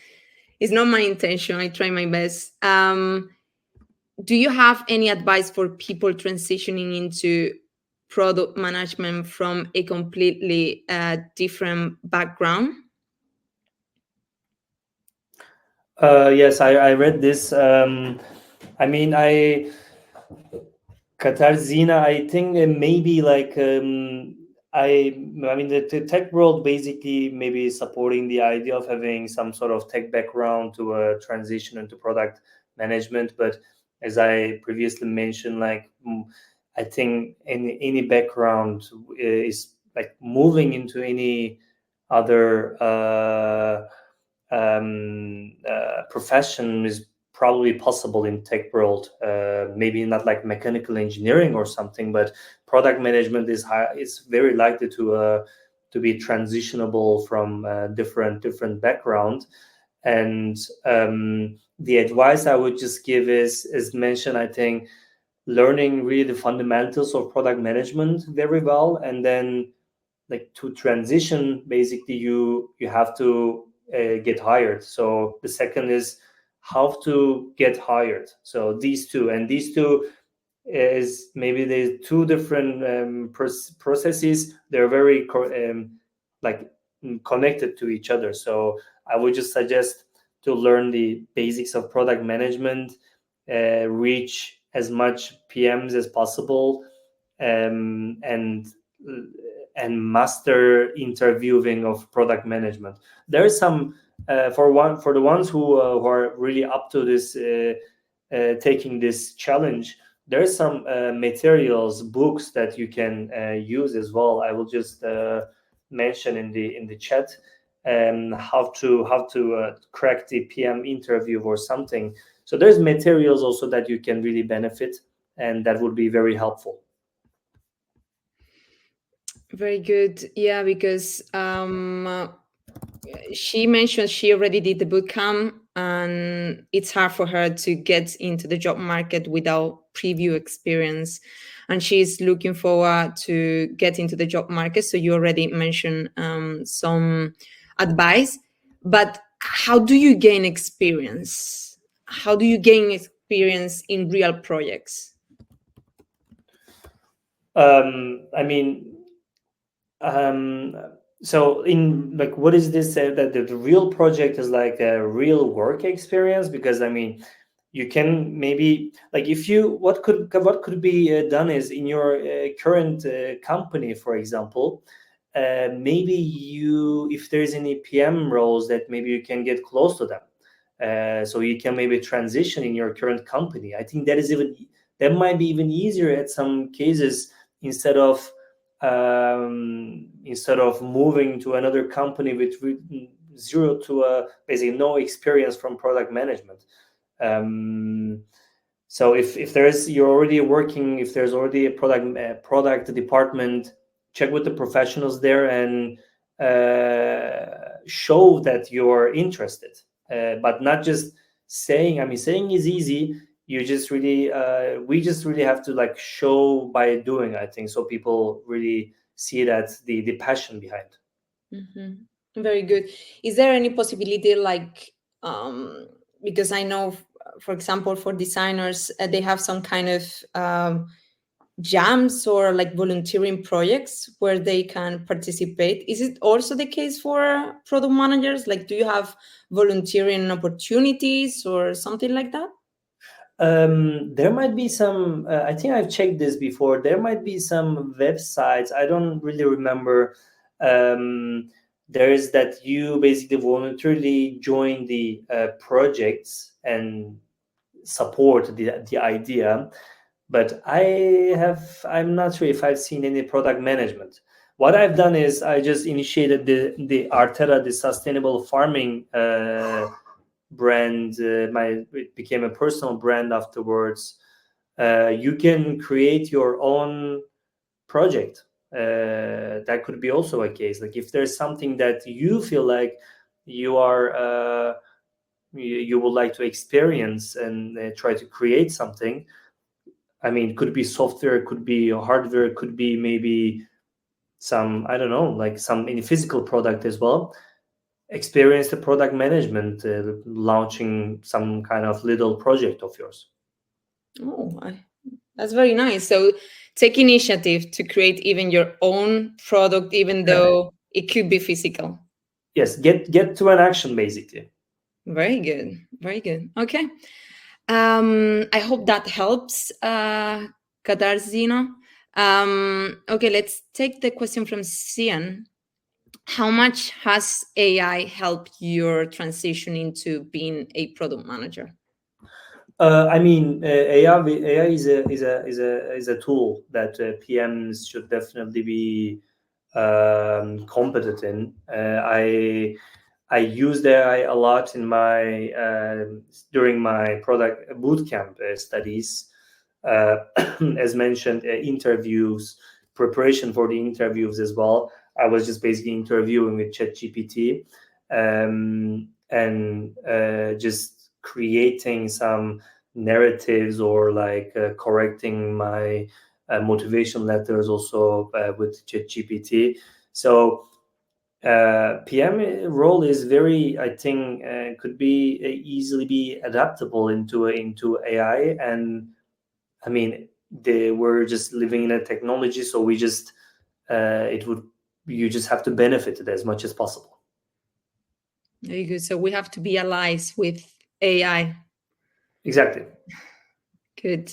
Speaker 1: not my intention. I try my best. Do you have any advice for people transitioning into product management from a completely different background?
Speaker 2: Yes, I read this. I mean, Katarzyna, I think maybe like I mean the tech world basically maybe supporting the idea of having some sort of tech background to transition into product management. But as I previously mentioned, like I think any background is like moving into any other profession is probably possible in tech world. Maybe not like mechanical engineering or something, but product management is very likely to be transitionable from different background. And the advice I would just give is mention, I think, learning really the fundamentals of product management very well, and then like to transition, basically you have to get hired. So the second is how to get hired. So these two is maybe the two different processes. They're very like connected to each other. So I would just suggest to learn the basics of product management, reach as much PMs as possible, and master interviewing of product management. There is some for the ones who are really up to this, taking this challenge. There are some materials, books that you can use as well. I will just mention in the chat how to crack the PM interview or something. So there's materials also that you can really benefit, and that would be very helpful.
Speaker 1: Very good. Yeah, because she mentioned she already did the bootcamp, and it's hard for her to get into the job market without preview experience, and she's looking forward to get into the job market. So you already mentioned some advice, but how do you gain experience? How do you gain experience in real projects?
Speaker 2: I mean, so in like, what is this that the real project is like a real work experience? Because I mean, you can maybe like, if you what could be done is in your current company, for example, maybe if there's any PM roles that maybe you can get close to them, so you can maybe transition in your current company. I think that might be even easier at some cases, instead of moving to another company with zero to basically no experience from product management. So if you're already working, if there's already a product department, check with the professionals there and show that you're interested, but not just saying. I mean, saying is easy. You just really we just really have to like show by doing, I think, so people really see that the passion behind.
Speaker 1: Mm-hmm. Very good. Is there any possibility, like, because I know, for example, for designers, they have some kind of jams or like volunteering projects where they can participate? Is it also the case for product managers? Like, do you have volunteering opportunities or something like that?
Speaker 2: There might be some, I think I've checked this before. There might be some websites, I don't really remember. There is that you basically voluntarily join the projects and support the idea. But I'm not sure if I've seen any product management. What I've done is I just initiated the Artera, the sustainable farming brand. It became a personal brand afterwards. You can create your own project. That could be also a case. Like, if there's something that you feel like you would like to experience and try to create something. I mean, it could be software, it could be hardware, it could be maybe some, I don't know, like some in physical product as well. Experience the product management, launching some kind of little project of yours.
Speaker 1: Oh, that's very nice. So take initiative to create even your own product, even though it could be physical.
Speaker 2: Yes, get to an action, basically.
Speaker 1: Very good. Very good. Okay. I hope that helps, Katarzyna. Okay, let's take the question from Sian. How much has AI helped your transition into being a product manager?
Speaker 2: I mean, AI is a tool that PMs should definitely be competent in. I used AI a lot in my during my product bootcamp studies. As mentioned, interviews, preparation for the interviews as well. I was just basically interviewing with ChatGPT, and just creating some narratives, or like correcting my motivation letters also with ChatGPT. So PM role is very, I think, could be easily be adaptable into AI. And I mean, we're just living in a technology, so we just it would you just have to benefit it as much as possible.
Speaker 1: Very good. So we have to be allies with AI.
Speaker 2: Exactly.
Speaker 1: Good.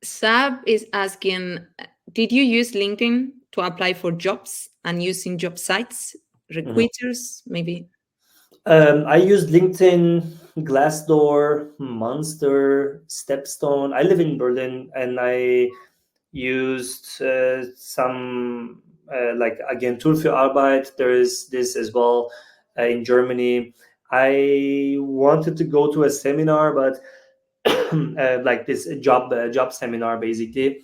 Speaker 1: Sab is asking, did you use LinkedIn to apply for jobs and using job sites, recruiters, maybe?
Speaker 2: I used LinkedIn, Glassdoor, Monster, Stepstone. I live in Berlin, and I used some like Agentur für Arbeit. There is this as well in Germany. I wanted to go to a seminar, but like this job seminar basically.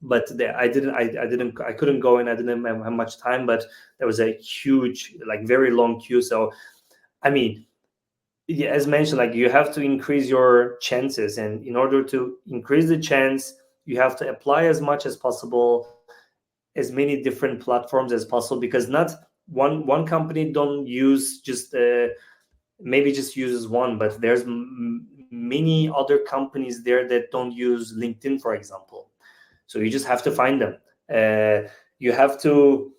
Speaker 2: But I couldn't go in. I didn't have much time, but there was a huge, like very long queue. So I mean, yeah, as mentioned, like you have to increase your chances, and in order to increase the chance, you have to apply as much as possible, as many different platforms as possible, because not one company don't use just maybe just uses one, but there's many other companies there that don't use LinkedIn, for example. So you just have to find them. You have to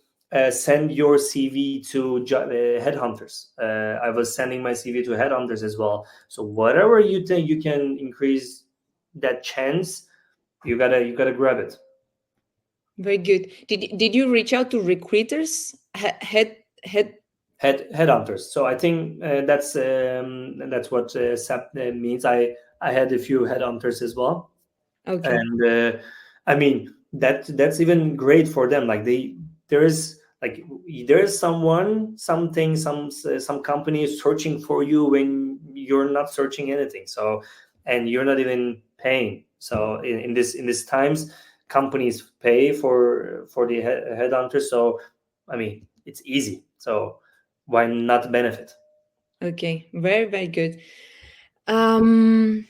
Speaker 2: send your CV to headhunters. I was sending my CV to headhunters as well. So whatever you think you can increase that chance, you gotta grab it.
Speaker 1: Very good. Did you reach out to recruiters?
Speaker 2: Headhunters. So I think that's what SAP means. I had a few headhunters as well,
Speaker 1: Okay.
Speaker 2: and I mean that's even great for them. Like there is someone, something, some company is searching for you when you're not searching anything. So, and you're not even paying. So in this times, companies pay for the headhunter. So I mean it's easy. So why not benefit?
Speaker 1: Okay. Very, very good. Um,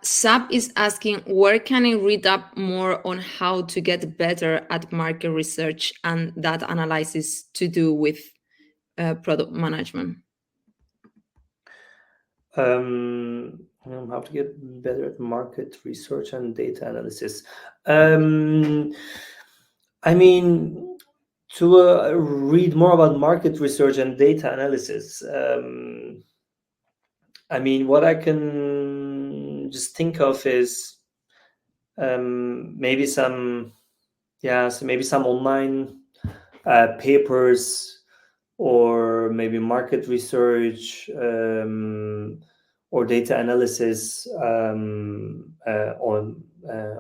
Speaker 1: Sab is asking, where can I read up more on how to get better at market research and data analysis to do with product management?
Speaker 2: How to get better at market research and data analysis. Um, I mean, to read more about market research and data analysis. I mean, what I can just think of is maybe some, yeah, so maybe some online papers, or maybe market research, or data analysis on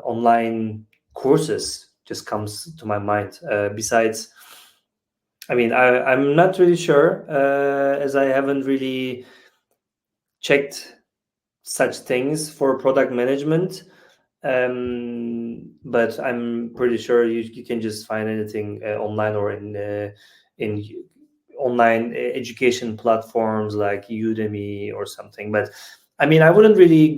Speaker 2: online courses just comes to my mind. Besides, I mean, I'm not really sure, as I haven't really checked such things for product management. But I'm pretty sure you can just find anything online, or in online education platforms like Udemy or something. But I mean, I wouldn't really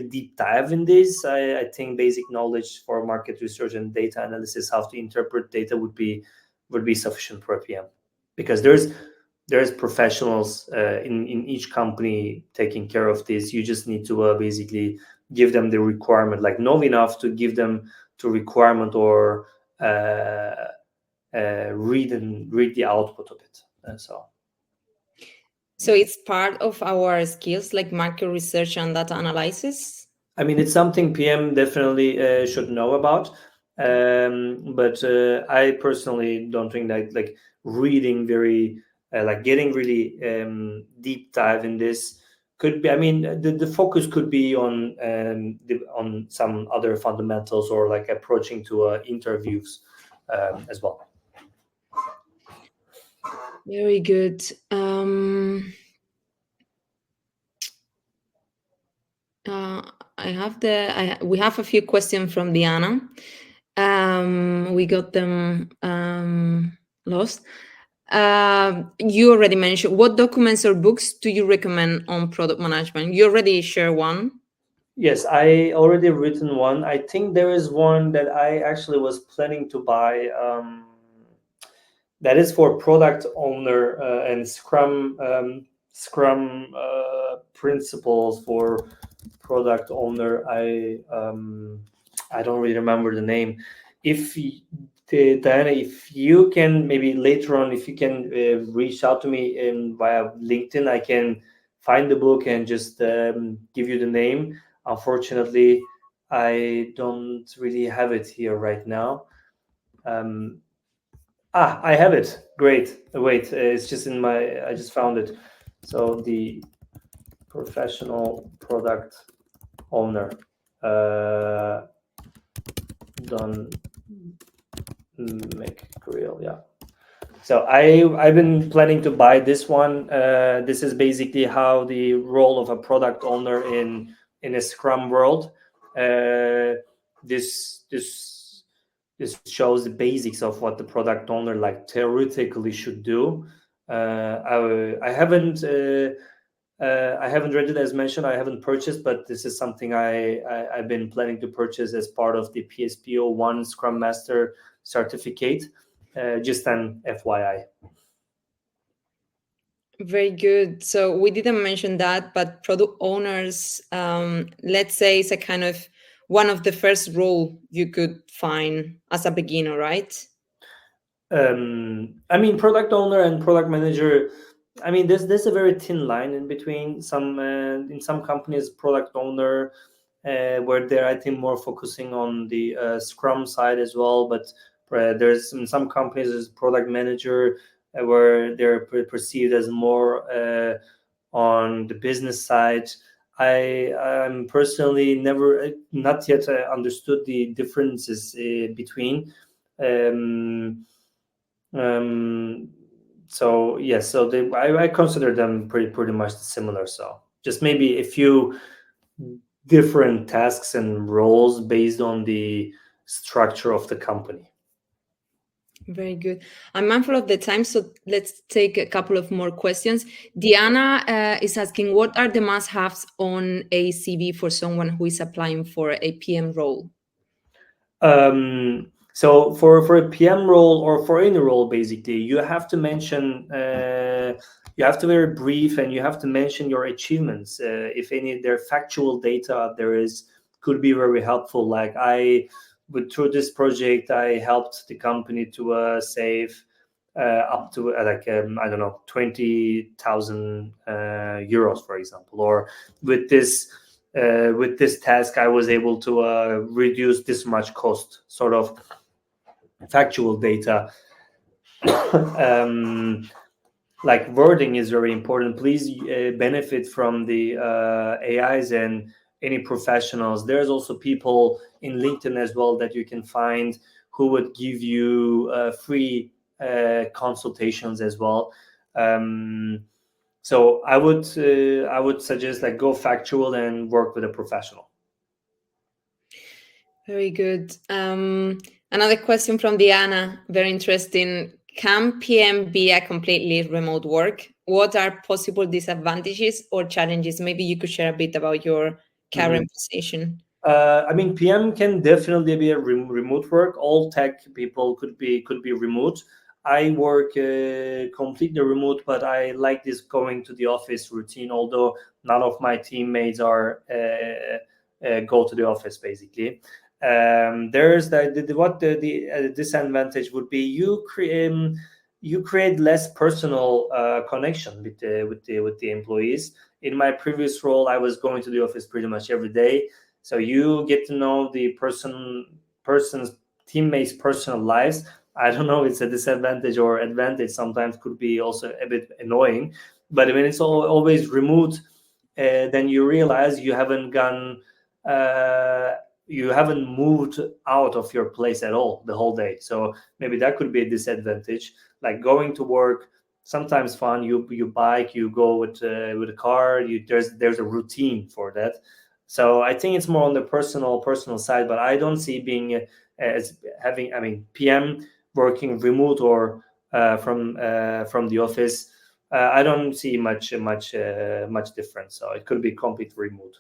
Speaker 2: deep dive in this. I think basic knowledge for market research and data analysis, how to interpret data, would be sufficient for a PM, because there's professionals in each company taking care of this. You just need to basically give them the requirement, like know enough to give them to requirement, or read the output of it.
Speaker 1: So it's part of our skills like market research and data analysis.
Speaker 2: I mean, it's something PM definitely should know about. But I personally don't think that, like, reading very like getting really deep dive in this could be. I mean, the focus could be on some other fundamentals, or like approaching to interviews as well.
Speaker 1: Very good. We have a few questions from Diana. We got them lost. You already mentioned, what documents or books do you recommend on product management? You already share one.
Speaker 2: Yes, I already written one. I think there is one that I actually was planning to buy. That is for product owner and Scrum principles for product owner. I don't really remember the name. If Diana, if you can maybe later on, if you can reach out to me via LinkedIn, I can find the book and just give you the name. Unfortunately, I don't really have it here right now. I have it. Great. Wait, it's just in my. I just found it. So the professional product owner, Don McGreal. Yeah. So I've been planning to buy this one. This is basically how the role of a product owner in a Scrum world. This shows the basics of what the product owner like theoretically should do. I haven't read it, as mentioned. I haven't purchased, but this is something I've been planning to purchase as part of the PSPO1 Scrum Master certificate. Just an FYI.
Speaker 1: Very good. So we didn't mention that, but product owners, let's say, is a kind of one of the first role you could find as a beginner, right?
Speaker 2: I mean, product owner and product manager. I mean, there's a very thin line in between. In some companies, product owner, where they're, I think, more focusing on the Scrum side as well. But there's in some companies as product manager, where they're perceived as more on the business side. I'm personally not yet understood the differences between. So yes, so I consider them pretty much similar. So just maybe a few different tasks and roles based on the structure of the company.
Speaker 1: Very good. I'm mindful of the time, so let's take a couple of more questions. Diana is asking, what are the must-haves on a CV for someone who is applying for a PM role?
Speaker 2: So for a PM role or for any role, basically, you have to mention, you have to be very brief, and you have to mention your achievements. If any, their factual data there is could be very helpful. Like through this project, I helped the company to save up to I don't know, 20,000 euros, for example, or with this task, I was able to reduce this much cost, sort of factual data. Like wording is very important. Please benefit from the AIs and any professionals. There's also people in LinkedIn as well that you can find who would give you free consultations as well. So I would suggest like go factual and work with a professional.
Speaker 1: Very good. Another question from Diana, very interesting. Can PM be a completely remote work? What are possible disadvantages or challenges? Maybe you could share a bit about your current position.
Speaker 2: I mean, PM can definitely be a remote work. All tech people could be remote. I work completely remote, but I like this going to the office routine. Although none of my teammates are go to the office, basically. There's the disadvantage would be you create less personal connection with the employees. In my previous role, I was going to the office pretty much every day. So you get to know the person's teammates' personal lives. I don't know, it's a disadvantage or advantage. Sometimes could be also a bit annoying, but when it's always remote, then you realize you haven't moved out of your place at all the whole day. So maybe that could be a disadvantage. Like going to work, sometimes fun. You bike, you go with a car. There's a routine for that. So I think it's more on the personal side. But I don't see being as having. I mean, PM working remote or from the office. I don't see much difference. So it could be complete remote.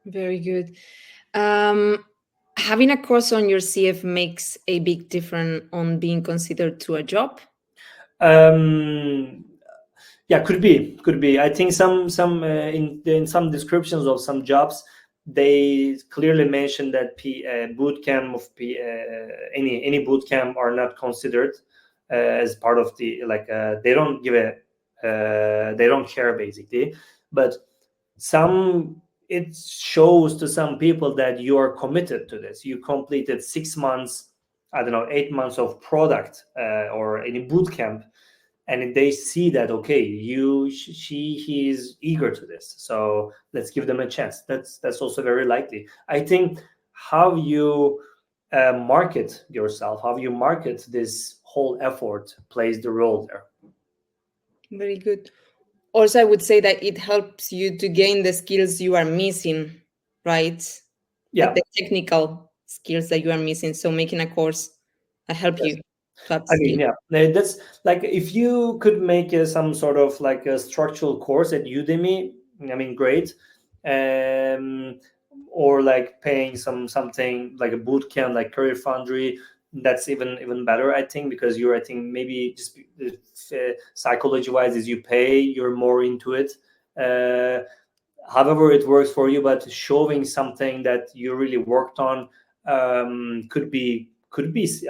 Speaker 1: Very good. Having a course on your CF makes a big difference on being considered to a job.
Speaker 2: Yeah, could be. I think some in some descriptions of some jobs, they clearly mention that boot camp of any boot camp are not considered as part of the they don't give a they don't care basically. But some it shows to some people that you are committed to this. You completed 6 months, I don't know, 8 months of product or any boot camp, and if they see that, okay, he is eager to this, so let's give them a chance. That's also very likely. I think how you market yourself, how you market this whole effort plays the role there.
Speaker 1: Very good. Also, I would say that it helps you to gain the skills you are missing, right?
Speaker 2: Yeah.
Speaker 1: Like the technical skills that you are missing. So making a course help
Speaker 2: Yes.
Speaker 1: you to
Speaker 2: I mean,
Speaker 1: upskill.
Speaker 2: yeah, that's like if you could make some sort of like a structural course at Udemy, I mean, great. Um, or like paying something like a boot camp like CareerFoundry, that's even better, I think, because you're, I think, maybe just psychology wise, as you pay, you're more into it. However it works for you, but showing something that you really worked on could be,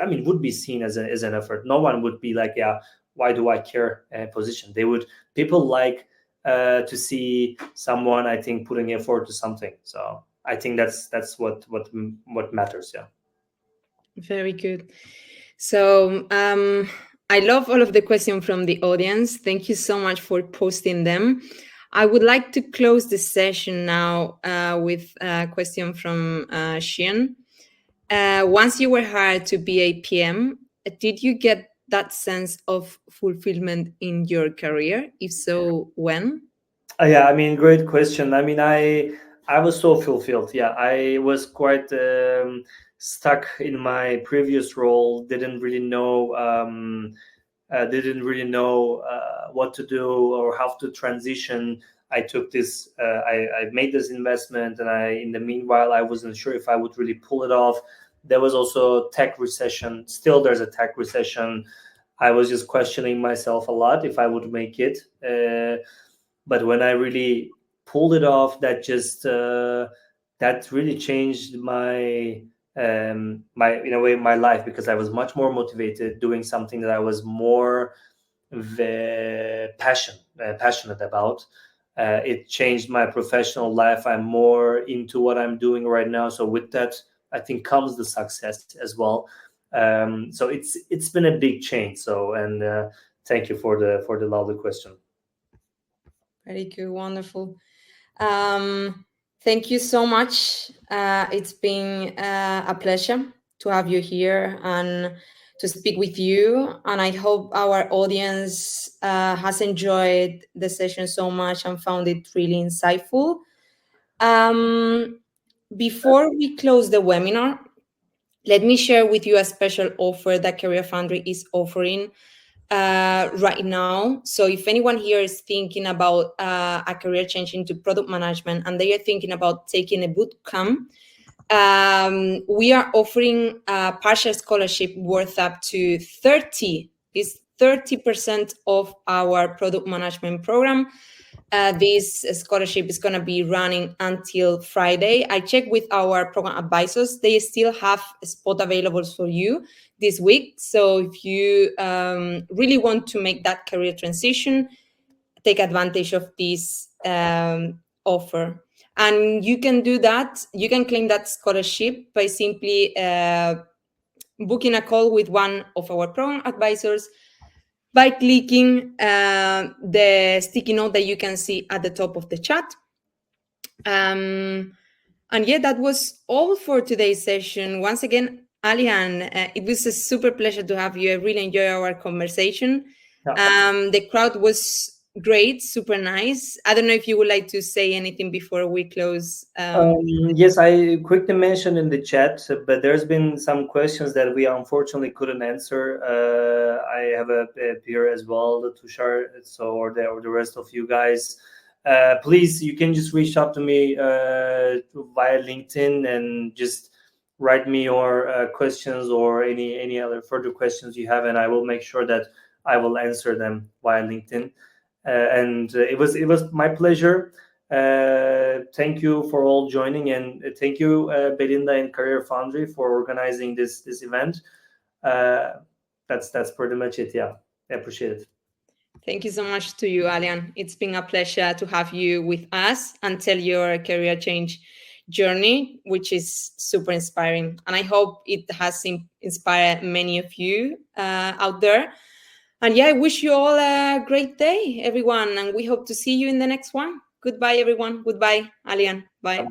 Speaker 2: I mean, would be seen as an effort. No one would be like, yeah, why do I care position. People like to see someone, I think, putting effort to something. So I think that's what matters. Yeah.
Speaker 1: Very good. So I love all of the questions from the audience. Thank you so much for posting them. I would like to close the session now with a question from Xian. Once you were hired to be a PM, did you get that sense of fulfillment in your career? If so, when?
Speaker 2: Yeah, I mean, great question. I mean, I was so fulfilled. Yeah, I was quite stuck in my previous role. Didn't really know what to do or how to transition. I took this. I made this investment, and in the meanwhile, I wasn't sure if I would really pull it off. There was also tech recession. Still, there's a tech recession. I was just questioning myself a lot if I would make it. But when I really pulled it off, that really changed my in a way my life, because I was much more motivated doing something that I was more passionate about. It changed my professional life. I'm more into what I'm doing right now. So with that, I think comes the success as well. So it's been a big change. So thank you for the lovely question.
Speaker 1: Very good, wonderful. Thank you so much. It's been a pleasure to have you here and to speak with you. And I hope our audience has enjoyed the session so much and found it really insightful. Before we close the webinar, let me share with you a special offer that CareerFoundry is offering right now. So if anyone here is thinking about a career change into product management and they are thinking about taking a boot camp, we are offering a partial scholarship worth up to 30% of our product management program. This scholarship is going to be running until Friday. I checked with our program advisors. They still have a spot available for you this week. So if you really want to make that career transition, take advantage of this offer. And you can do that. You can claim that scholarship by simply booking a call with one of our program advisors. by clicking the sticky note that you can see at the top of the chat. And yeah, that was all for today's session. Once again, Alihan, it was a super pleasure to have you. I really enjoyed our conversation. The crowd was great, super nice. I don't know if you would like to say anything before we close.
Speaker 2: Yes, I quickly mentioned in the chat, but there's been some questions that we unfortunately couldn't answer. I have a peer as well, Tushar, so or the rest of you guys. Please, you can just reach out to me via LinkedIn and just write me your questions or any other further questions you have, and I will make sure that I will answer them via LinkedIn. And it was my pleasure. Thank you for all joining, and thank you, Belinda and CareerFoundry, for organizing this event. That's pretty much it. Yeah, I appreciate it.
Speaker 1: Thank you so much to you, Alihan. It's been a pleasure to have you with us and tell your career change journey, which is super inspiring. And I hope it has inspired many of you out there. And yeah, I wish you all a great day, everyone. And we hope to see you in the next one. Goodbye, everyone. Goodbye, Alihan. Bye.